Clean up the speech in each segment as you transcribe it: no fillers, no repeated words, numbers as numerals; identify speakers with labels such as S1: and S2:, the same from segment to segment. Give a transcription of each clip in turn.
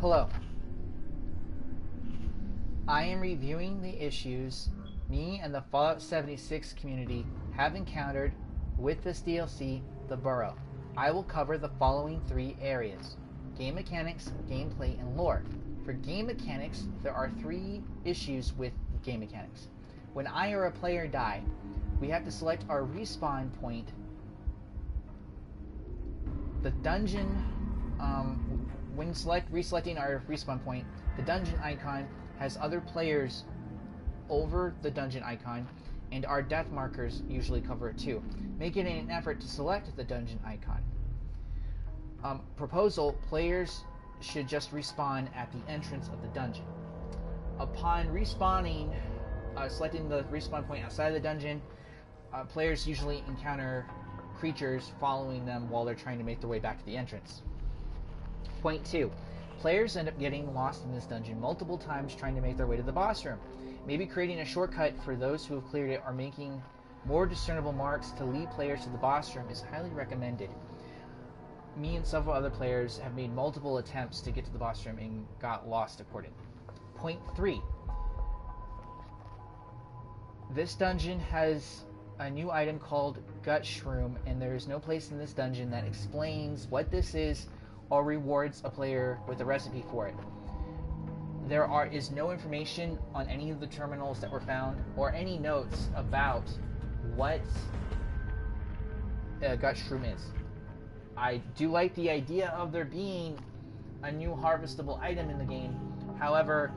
S1: Hello. I am reviewing the issues me and the Fallout 76 community have encountered with this DLC, the Burrow. I will cover the following three areas: game mechanics, gameplay, and lore. For game mechanics, there are three issues with game mechanics. When I or a player die, we have to select our respawn point. The dungeon, when reselecting our respawn point, the dungeon icon has other players over the dungeon icon, and our death markers usually cover it too, making it an effort to select the dungeon icon. Proposal: players should just respawn at the entrance of the dungeon. Upon respawning, selecting the respawn point outside of the dungeon, players usually encounter creatures following them while they're trying to make their way back to the entrance. Point 2. Players end up getting lost in this dungeon multiple times trying to make their way to the boss room. Maybe creating a shortcut for those who have cleared it or making more discernible marks to lead players to the boss room is highly recommended. Me and several other players have made multiple attempts to get to the boss room and got lost accordingly. Point 3. This dungeon has a new item called Gut Shroom, and there is no place in this dungeon that explains what this is or rewards a player with a recipe for it. There is no information on any of the terminals that were found or any notes about what Gut Shroom is. I do like the idea of there being a new harvestable item in the game. However,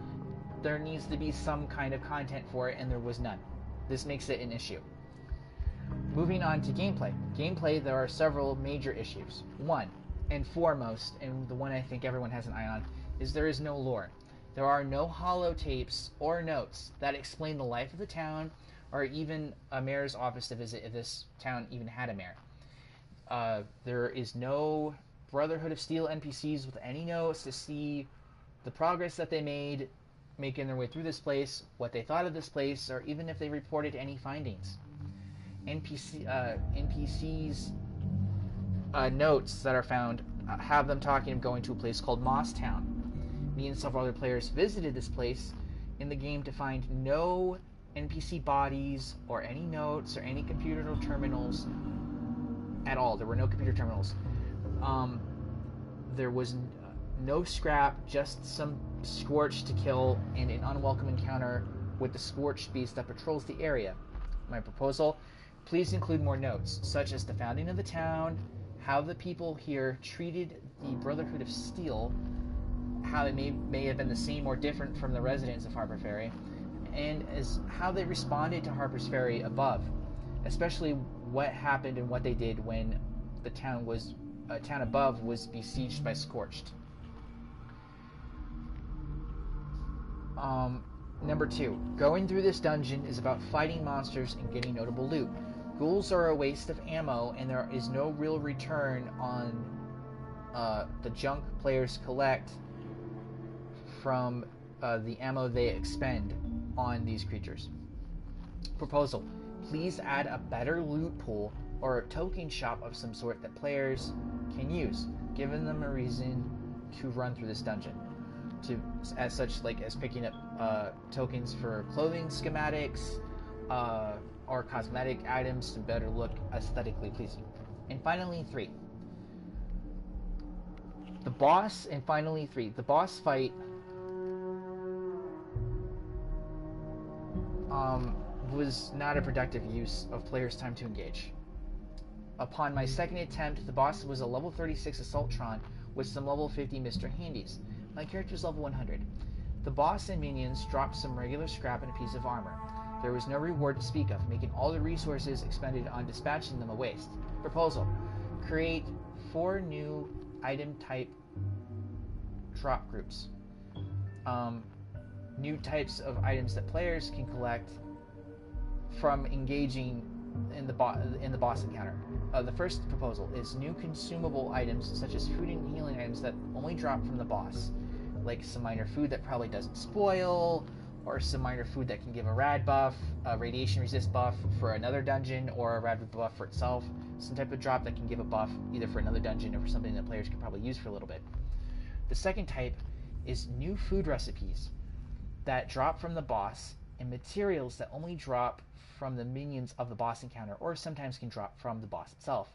S1: there needs to be some kind of content for it, and there was none. This makes it an issue. Moving on to gameplay. Gameplay, there are several major issues. One, and foremost, and the one I think everyone has an eye on, is there is no lore. There are no holotapes or notes that explain the life of the town, or even a mayor's office to visit if this town even had a mayor. There is no Brotherhood of Steel NPCs with any notes to see the progress that they made making their way through this place, what they thought of this place, or even if they reported any findings. NPCs notes that are found have them talking of going to a place called Moss Town. Me and several other players visited this place in the game to find no NPC bodies or any notes or any computer terminals at all. There were no computer terminals. There was no scrap, just some Scorch to kill and an unwelcome encounter with the Scorched beast that patrols the area. My proposal: please include more notes, such as the founding of the town, how the people here treated the Brotherhood of Steel, how it may have been the same or different from the residents of Harper Ferry, and as how they responded to Harper's Ferry above, especially what happened and what they did when the town above was besieged by Scorched. Number 2. Going through this dungeon is about fighting monsters and getting notable loot. Ghouls are a waste of ammo, and there is no real return on the junk players collect from the ammo they expend on these creatures. Proposal: please add a better loot pool or a token shop of some sort that players can use, giving them a reason to run through this dungeon. As picking up tokens for clothing schematics, or cosmetic items to better look aesthetically pleasing. And finally, 3. The boss fight was not a productive use of players' time to engage. Upon my second attempt, the boss was a level 36 Assaultron with some level 50 Mr. Handies. My character's level 100. The boss and minions dropped some regular scrap and a piece of armor. There was no reward to speak of, making all the resources expended on dispatching them a waste. Proposal: create 4 new item type drop groups. New types of items that players can collect from engaging in the boss encounter. The first proposal is new consumable items such as food and healing items that only drop from the boss, like some minor food that probably doesn't spoil, or some minor food that can give a rad buff, a radiation resist buff for another dungeon, or a rad buff for itself. Some type of drop that can give a buff either for another dungeon or for something that players can probably use for a little bit. The second type is new food recipes that drop from the boss and materials that only drop from the minions of the boss encounter, or sometimes can drop from the boss itself,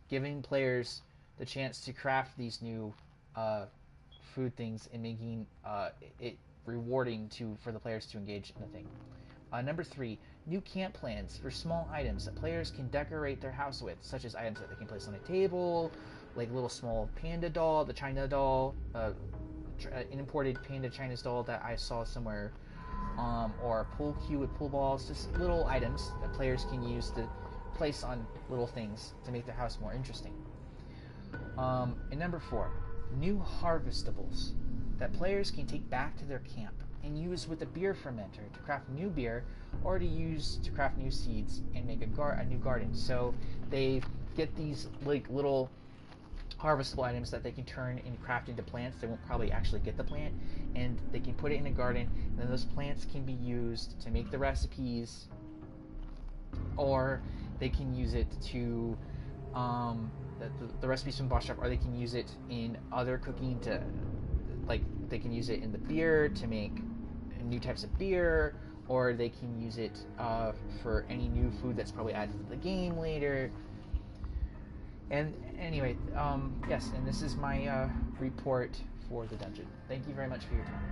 S1: giving players the chance to craft these new food things and making it rewarding for the players to engage in the thing. Number 3, new camp plans for small items that players can decorate their house with, such as items that they can place on a table, like a little small panda doll, the China doll, an imported panda China's doll that I saw somewhere, or a pool cue with pool balls, just little items that players can use to place on little things to make their house more interesting. And number 4, new harvestables that players can take back to their camp and use with a beer fermenter to craft new beer, or to use to craft new seeds and make a new garden. So they get these like little harvestable items that they can turn and craft into plants. They won't probably actually get the plant, and they can put it in a garden, and then those plants can be used to make the recipes, or they can use it to the recipes from Boss Shop, or they can use it in other cooking to, like, they can use it in the beer to make new types of beer, or they can use it for any new food that's probably added to the game later. And anyway, yes, and this is my report for the dungeon. Thank you very much for your time.